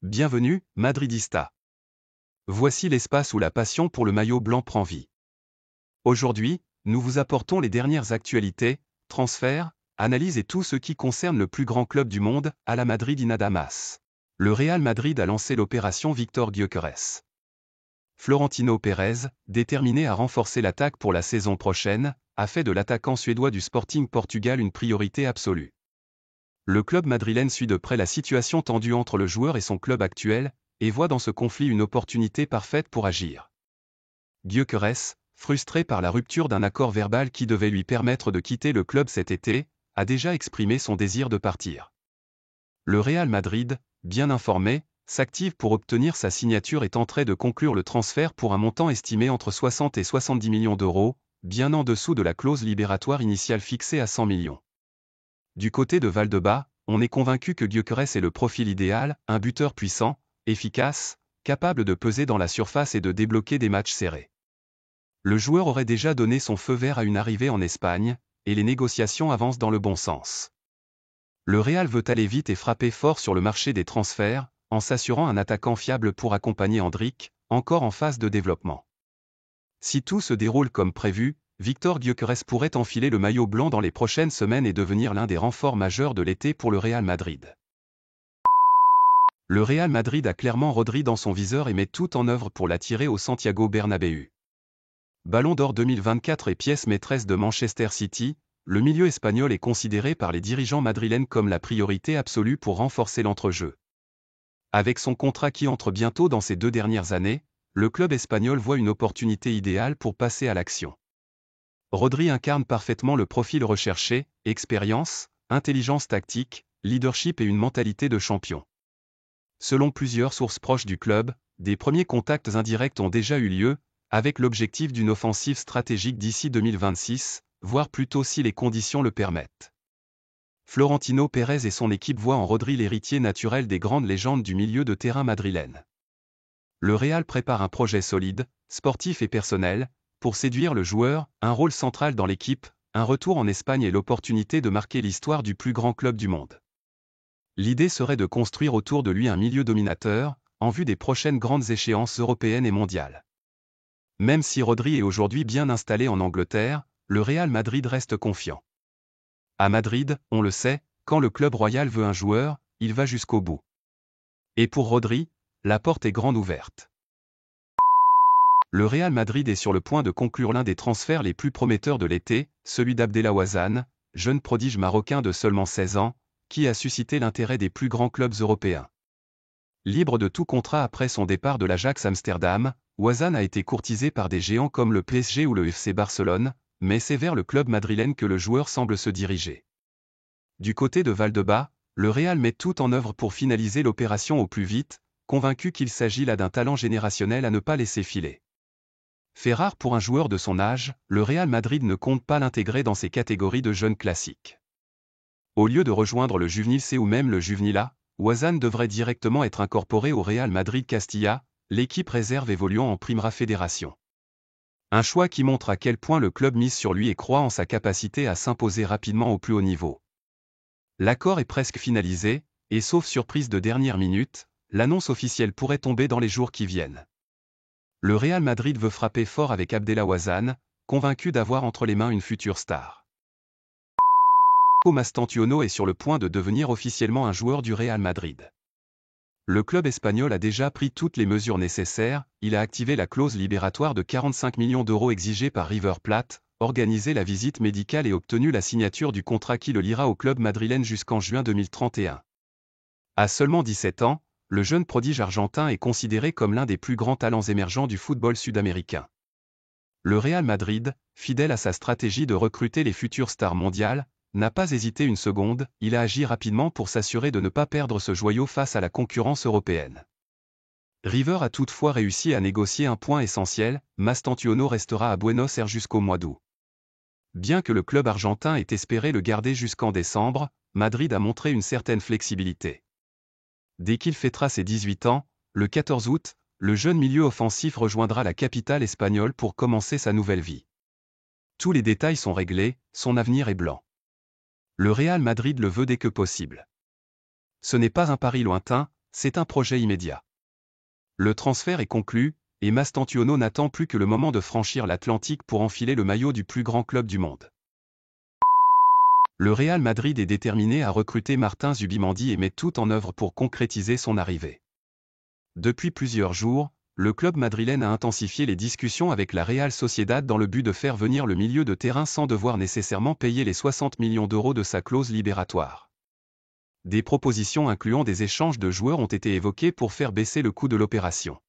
Bienvenue, Madridista. Voici l'espace où la passion pour le maillot blanc prend vie. Aujourd'hui, nous vous apportons les dernières actualités, transferts, analyses et tout ce qui concerne le plus grand club du monde, à la Madrid y nada más. Le Real Madrid a lancé l'opération Víctor Gyökeres. Florentino Pérez, déterminé à renforcer l'attaque pour la saison prochaine, a fait de l'attaquant suédois du Sporting Portugal une priorité absolue. Le club madrilène suit de près la situation tendue entre le joueur et son club actuel, et voit dans ce conflit une opportunité parfaite pour agir. Gyökeres, frustré par la rupture d'un accord verbal qui devait lui permettre de quitter le club cet été, a déjà exprimé son désir de partir. Le Real Madrid, bien informé, s'active pour obtenir sa signature et tenterait de conclure le transfert pour un montant estimé entre 60 et 70 millions d'euros, bien en dessous de la clause libératoire initiale fixée à 100 millions. Du côté de Valdebebas, on est convaincu que Gyökeres est le profil idéal, un buteur puissant, efficace, capable de peser dans la surface et de débloquer des matchs serrés. Le joueur aurait déjà donné son feu vert à une arrivée en Espagne, et les négociations avancent dans le bon sens. Le Real veut aller vite et frapper fort sur le marché des transferts, en s'assurant un attaquant fiable pour accompagner Endrick, encore en phase de développement. Si tout se déroule comme prévu, Víctor Gyökeres pourrait enfiler le maillot blanc dans les prochaines semaines et devenir l'un des renforts majeurs de l'été pour le Real Madrid. Le Real Madrid a clairement Rodri dans son viseur et met tout en œuvre pour l'attirer au Santiago Bernabéu. Ballon d'or 2024 et pièce maîtresse de Manchester City, le milieu espagnol est considéré par les dirigeants madrilènes comme la priorité absolue pour renforcer l'entrejeu. Avec son contrat qui entre bientôt dans ses 2 dernières années, le club espagnol voit une opportunité idéale pour passer à l'action. Rodri incarne parfaitement le profil recherché, expérience, intelligence tactique, leadership et une mentalité de champion. Selon plusieurs sources proches du club, des premiers contacts indirects ont déjà eu lieu, avec l'objectif d'une offensive stratégique d'ici 2026, voire plutôt si les conditions le permettent. Florentino Pérez et son équipe voient en Rodri l'héritier naturel des grandes légendes du milieu de terrain madrilène. Le Real prépare un projet solide, sportif et personnel, pour séduire le joueur, un rôle central dans l'équipe, un retour en Espagne et l'opportunité de marquer l'histoire du plus grand club du monde. L'idée serait de construire autour de lui un milieu dominateur, en vue des prochaines grandes échéances européennes et mondiales. Même si Rodri est aujourd'hui bien installé en Angleterre, le Real Madrid reste confiant. À Madrid, on le sait, quand le club royal veut un joueur, il va jusqu'au bout. Et pour Rodri, la porte est grande ouverte. Le Real Madrid est sur le point de conclure l'un des transferts les plus prometteurs de l'été, celui d'Abdellah Ouazzane, jeune prodige marocain de seulement 16 ans, qui a suscité l'intérêt des plus grands clubs européens. Libre de tout contrat après son départ de l'Ajax Amsterdam, Ouazzane a été courtisé par des géants comme le PSG ou le FC Barcelone, mais c'est vers le club madrilène que le joueur semble se diriger. Du côté de Valdebebas, le Real met tout en œuvre pour finaliser l'opération au plus vite, convaincu qu'il s'agit là d'un talent générationnel à ne pas laisser filer. Fait rare pour un joueur de son âge, le Real Madrid ne compte pas l'intégrer dans ses catégories de jeunes classiques. Au lieu de rejoindre le Juvenil C ou même le Juvenil A, Ouazzane devrait directement être incorporé au Real Madrid Castilla, l'équipe réserve évoluant en Primera Federación. Un choix qui montre à quel point le club mise sur lui et croit en sa capacité à s'imposer rapidement au plus haut niveau. L'accord est presque finalisé, et sauf surprise de dernière minute, l'annonce officielle pourrait tomber dans les jours qui viennent. Le Real Madrid veut frapper fort avec Abdellah Ouazzane, convaincu d'avoir entre les mains une future star. Mastantuono est sur le point de devenir officiellement un joueur du Real Madrid. Le club espagnol a déjà pris toutes les mesures nécessaires, il a activé la clause libératoire de 45 millions d'euros exigée par River Plate, organisé la visite médicale et obtenu la signature du contrat qui le liera au club madrilène jusqu'en juin 2031. À seulement 17 ans, le jeune prodige argentin est considéré comme l'un des plus grands talents émergents du football sud-américain. Le Real Madrid, fidèle à sa stratégie de recruter les futures stars mondiales, n'a pas hésité une seconde, il a agi rapidement pour s'assurer de ne pas perdre ce joyau face à la concurrence européenne. River a toutefois réussi à négocier un point essentiel, Mastantuono restera à Buenos Aires jusqu'au mois d'août. Bien que le club argentin ait espéré le garder jusqu'en décembre, Madrid a montré une certaine flexibilité. Dès qu'il fêtera ses 18 ans, le 14 août, le jeune milieu offensif rejoindra la capitale espagnole pour commencer sa nouvelle vie. Tous les détails sont réglés, son avenir est blanc. Le Real Madrid le veut dès que possible. Ce n'est pas un pari lointain, c'est un projet immédiat. Le transfert est conclu, et Mastantuono n'attend plus que le moment de franchir l'Atlantique pour enfiler le maillot du plus grand club du monde. Le Real Madrid est déterminé à recruter Martin Zubimendi et met tout en œuvre pour concrétiser son arrivée. Depuis plusieurs jours, le club madrilène a intensifié les discussions avec la Real Sociedad dans le but de faire venir le milieu de terrain sans devoir nécessairement payer les 60 millions d'euros de sa clause libératoire. Des propositions incluant des échanges de joueurs ont été évoquées pour faire baisser le coût de l'opération.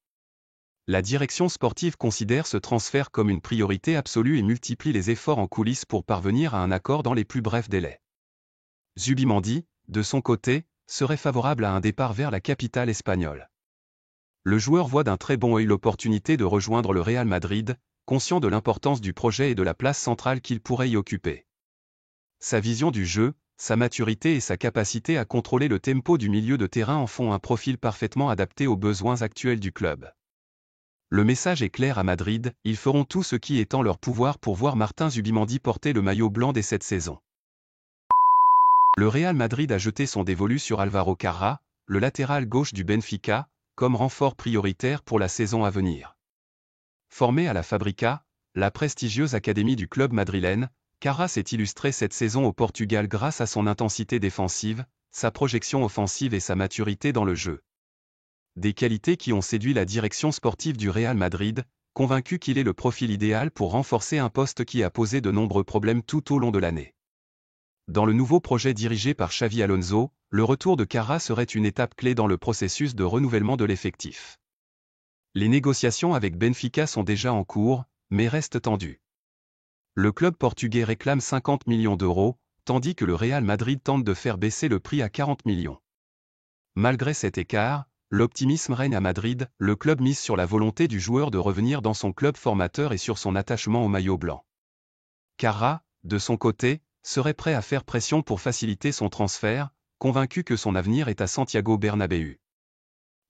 La direction sportive considère ce transfert comme une priorité absolue et multiplie les efforts en coulisses pour parvenir à un accord dans les plus brefs délais. Zubimendi, de son côté, serait favorable à un départ vers la capitale espagnole. Le joueur voit d'un très bon œil l'opportunité de rejoindre le Real Madrid, conscient de l'importance du projet et de la place centrale qu'il pourrait y occuper. Sa vision du jeu, sa maturité et sa capacité à contrôler le tempo du milieu de terrain en font un profil parfaitement adapté aux besoins actuels du club. Le message est clair à Madrid, ils feront tout ce qui est en leur pouvoir pour voir Martin Zubimendi porter le maillot blanc dès cette saison. Le Real Madrid a jeté son dévolu sur Álvaro Carrá, le latéral gauche du Benfica, comme renfort prioritaire pour la saison à venir. Formé à la Fabrica, la prestigieuse académie du club madrilène, Carrá s'est illustré cette saison au Portugal grâce à son intensité défensive, sa projection offensive et sa maturité dans le jeu. Des qualités qui ont séduit la direction sportive du Real Madrid, convaincu qu'il est le profil idéal pour renforcer un poste qui a posé de nombreux problèmes tout au long de l'année. Dans le nouveau projet dirigé par Xavi Alonso, le retour de Carrá serait une étape clé dans le processus de renouvellement de l'effectif. Les négociations avec Benfica sont déjà en cours, mais restent tendues. Le club portugais réclame 50 millions d'euros, tandis que le Real Madrid tente de faire baisser le prix à 40 millions. Malgré cet écart, l'optimisme règne à Madrid, le club mise sur la volonté du joueur de revenir dans son club formateur et sur son attachement au maillot blanc. Carrá, de son côté, serait prêt à faire pression pour faciliter son transfert, convaincu que son avenir est à Santiago Bernabéu.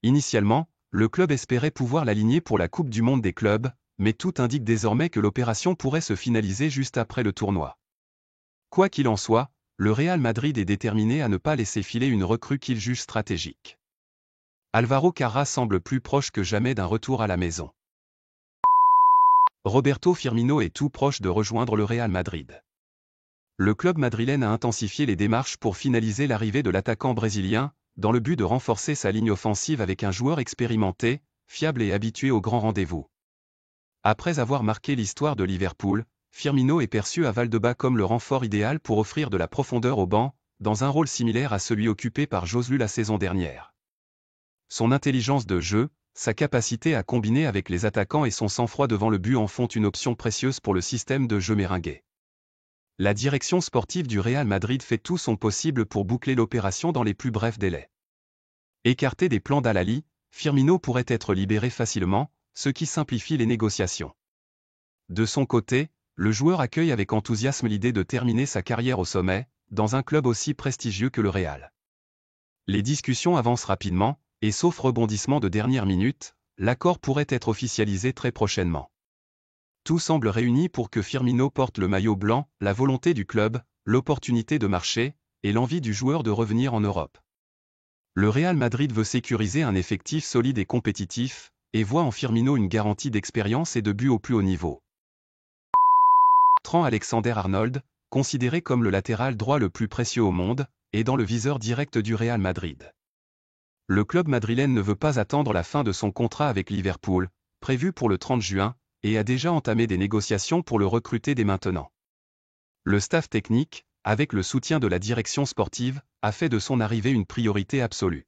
Initialement, le club espérait pouvoir l'aligner pour la Coupe du Monde des clubs, mais tout indique désormais que l'opération pourrait se finaliser juste après le tournoi. Quoi qu'il en soit, le Real Madrid est déterminé à ne pas laisser filer une recrue qu'il juge stratégique. Álvaro Carrá semble plus proche que jamais d'un retour à la maison. Roberto Firmino est tout proche de rejoindre le Real Madrid. Le club madrilène a intensifié les démarches pour finaliser l'arrivée de l'attaquant brésilien, dans le but de renforcer sa ligne offensive avec un joueur expérimenté, fiable et habitué aux grands rendez-vous. Après avoir marqué l'histoire de Liverpool, Firmino est perçu à Valdebebas comme le renfort idéal pour offrir de la profondeur au banc, dans un rôle similaire à celui occupé par Joselu la saison dernière. Son intelligence de jeu, sa capacité à combiner avec les attaquants et son sang-froid devant le but en font une option précieuse pour le système de jeu merengue. La direction sportive du Real Madrid fait tout son possible pour boucler l'opération dans les plus brefs délais. Écarté des plans d'Al-Ahly, Firmino pourrait être libéré facilement, ce qui simplifie les négociations. De son côté, le joueur accueille avec enthousiasme l'idée de terminer sa carrière au sommet, dans un club aussi prestigieux que le Real. Les discussions avancent rapidement, et sauf rebondissement de dernière minute, l'accord pourrait être officialisé très prochainement. Tout semble réuni pour que Firmino porte le maillot blanc, la volonté du club, l'opportunité de marché, et l'envie du joueur de revenir en Europe. Le Real Madrid veut sécuriser un effectif solide et compétitif, et voit en Firmino une garantie d'expérience et de but au plus haut niveau. Trent Alexander-Arnold, considéré comme le latéral droit le plus précieux au monde, est dans le viseur direct du Real Madrid. Le club madrilène ne veut pas attendre la fin de son contrat avec Liverpool, prévu pour le 30 juin, et a déjà entamé des négociations pour le recruter dès maintenant. Le staff technique, avec le soutien de la direction sportive, a fait de son arrivée une priorité absolue.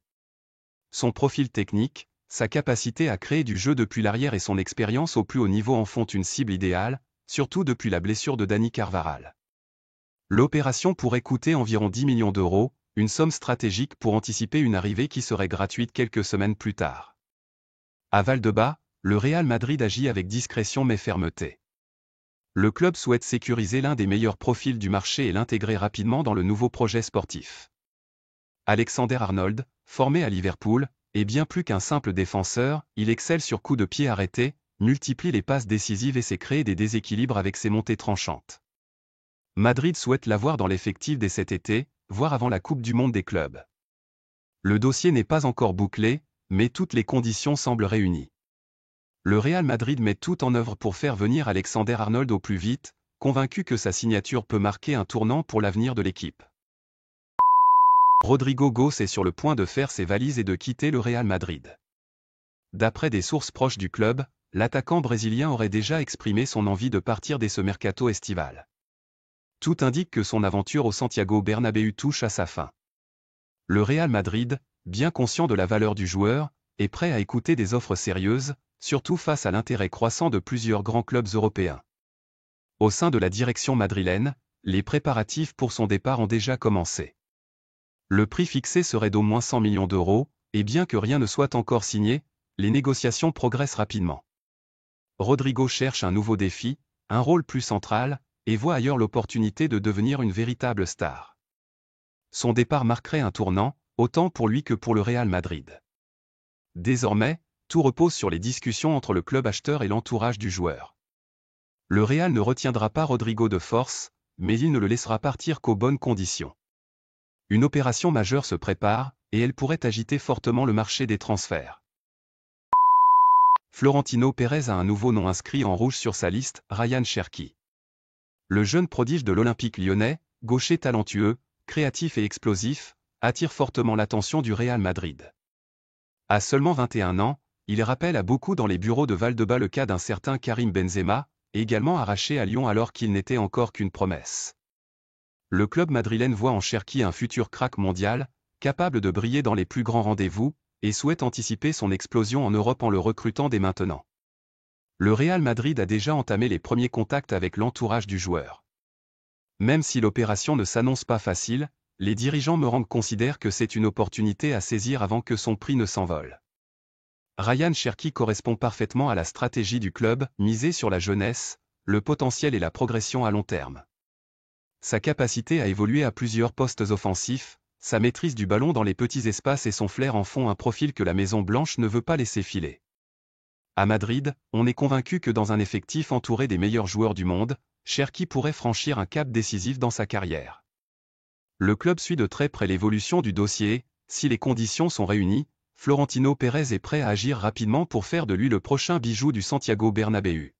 Son profil technique, sa capacité à créer du jeu depuis l'arrière et son expérience au plus haut niveau en font une cible idéale, surtout depuis la blessure de Dani Carvajal. L'opération pourrait coûter environ 10 millions d'euros, une somme stratégique pour anticiper une arrivée qui serait gratuite quelques semaines plus tard. À Valdebebas, le Real Madrid agit avec discrétion mais fermeté. Le club souhaite sécuriser l'un des meilleurs profils du marché et l'intégrer rapidement dans le nouveau projet sportif. Alexander-Arnold, formé à Liverpool, est bien plus qu'un simple défenseur, il excelle sur coups de pied arrêtés, multiplie les passes décisives et sait créer des déséquilibres avec ses montées tranchantes. Madrid souhaite l'avoir dans l'effectif dès cet été, voire avant la Coupe du Monde des clubs. Le dossier n'est pas encore bouclé, mais toutes les conditions semblent réunies. Le Real Madrid met tout en œuvre pour faire venir Alexander-Arnold au plus vite, convaincu que sa signature peut marquer un tournant pour l'avenir de l'équipe. Rodrigo Goes est sur le point de faire ses valises et de quitter le Real Madrid. D'après des sources proches du club, l'attaquant brésilien aurait déjà exprimé son envie de partir dès ce mercato estival. Tout indique que son aventure au Santiago Bernabéu touche à sa fin. Le Real Madrid, bien conscient de la valeur du joueur, est prêt à écouter des offres sérieuses, surtout face à l'intérêt croissant de plusieurs grands clubs européens. Au sein de la direction madrilène, les préparatifs pour son départ ont déjà commencé. Le prix fixé serait d'au moins 100 millions d'euros, et bien que rien ne soit encore signé, les négociations progressent rapidement. Rodrigo cherche un nouveau défi, un rôle plus central, et voit ailleurs l'opportunité de devenir une véritable star. Son départ marquerait un tournant, autant pour lui que pour le Real Madrid. Désormais, tout repose sur les discussions entre le club acheteur et l'entourage du joueur. Le Real ne retiendra pas Rodrigo de force, mais il ne le laissera partir qu'aux bonnes conditions. Une opération majeure se prépare, et elle pourrait agiter fortement le marché des transferts. Florentino Pérez a un nouveau nom inscrit en rouge sur sa liste, Ryan Cherki. Le jeune prodige de l'Olympique lyonnais, gaucher talentueux, créatif et explosif, attire fortement l'attention du Real Madrid. À seulement 21 ans, il rappelle à beaucoup dans les bureaux de Valdebebas le cas d'un certain Karim Benzema, également arraché à Lyon alors qu'il n'était encore qu'une promesse. Le club madrilène voit en Cherki un futur crack mondial, capable de briller dans les plus grands rendez-vous, et souhaite anticiper son explosion en Europe en le recrutant dès maintenant. Le Real Madrid a déjà entamé les premiers contacts avec l'entourage du joueur. Même si l'opération ne s'annonce pas facile, les dirigeants Merengue considèrent que c'est une opportunité à saisir avant que son prix ne s'envole. Ryan Cherki correspond parfaitement à la stratégie du club, miser sur la jeunesse, le potentiel et la progression à long terme. Sa capacité à évoluer à plusieurs postes offensifs, sa maîtrise du ballon dans les petits espaces et son flair en font un profil que la Maison Blanche ne veut pas laisser filer. À Madrid, on est convaincu que dans un effectif entouré des meilleurs joueurs du monde, Cherki pourrait franchir un cap décisif dans sa carrière. Le club suit de très près l'évolution du dossier, si les conditions sont réunies, Florentino Pérez est prêt à agir rapidement pour faire de lui le prochain bijou du Santiago Bernabéu.